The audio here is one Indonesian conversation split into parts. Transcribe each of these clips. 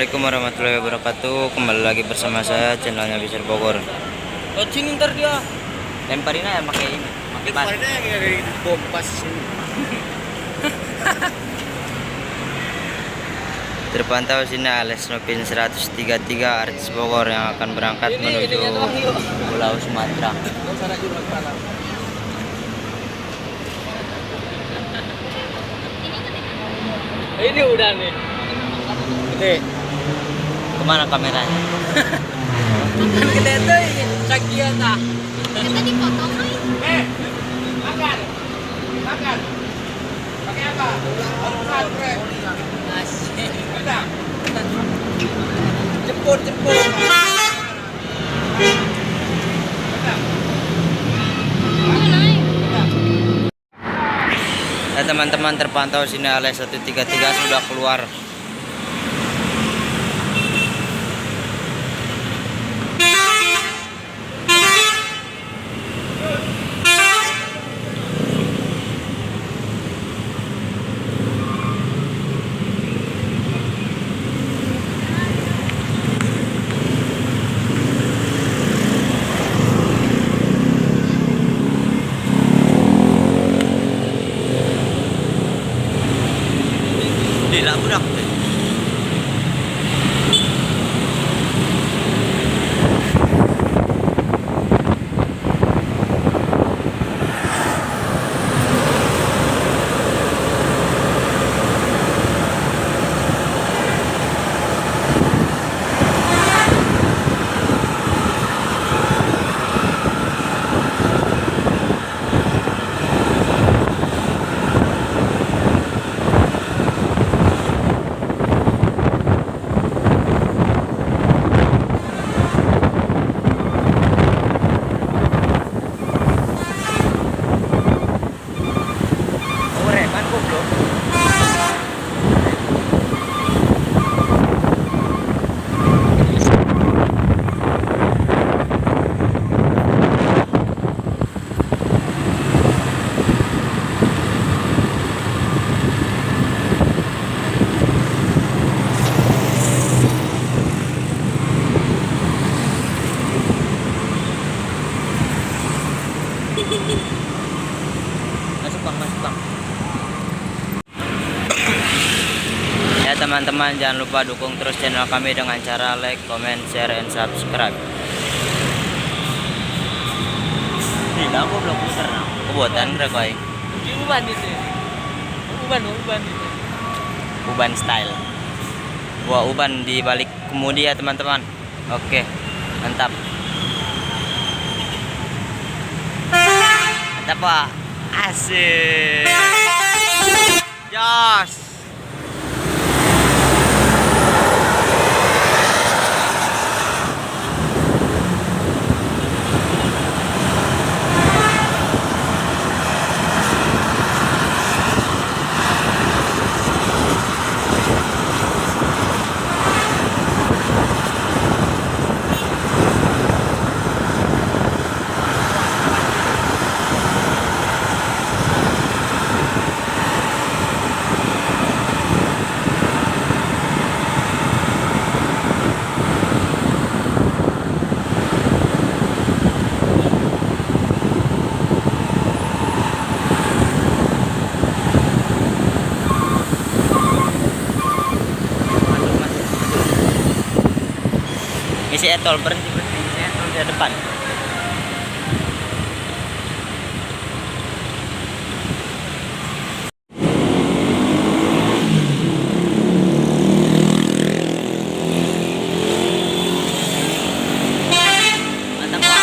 Assalamualaikum warahmatullahi wabarakatuh. Kembali lagi bersama saya channelnya Bisir Bogor. Sini ntar dia Lemparin aja pakai ini, pakai ban. kemarinnya yang dari kompas sini. Terpantau sini Alex Nopin 133 artis Bogor yang akan berangkat menuju Pulau Sumatera. Ini udah nih. Gede. Kemana kameranya? Kan gede tuh sakian ah. Kita dipotong nih. Makan. Makan. Pakai apa? Makan, bre. Nasi. Udah. Jemput. Ya teman-teman, terpantau sini Alex 133 sudah keluar. Gila budak. Masuk bang. Ya teman-teman, jangan lupa dukung terus channel kami dengan cara like, comment, share, and subscribe. Tidak, aku belum putar nah. Kebuatan berapa ya? Di uban itu. Uban itu. Uban style. Wah, uban di balik kemudi ya teman-teman. Oke, mantap. Mantap Pak. Asik. Jos. Isi etol berhenti isi etol di depan. Mantap Pak.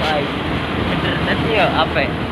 Ay, bener nanti ya apa?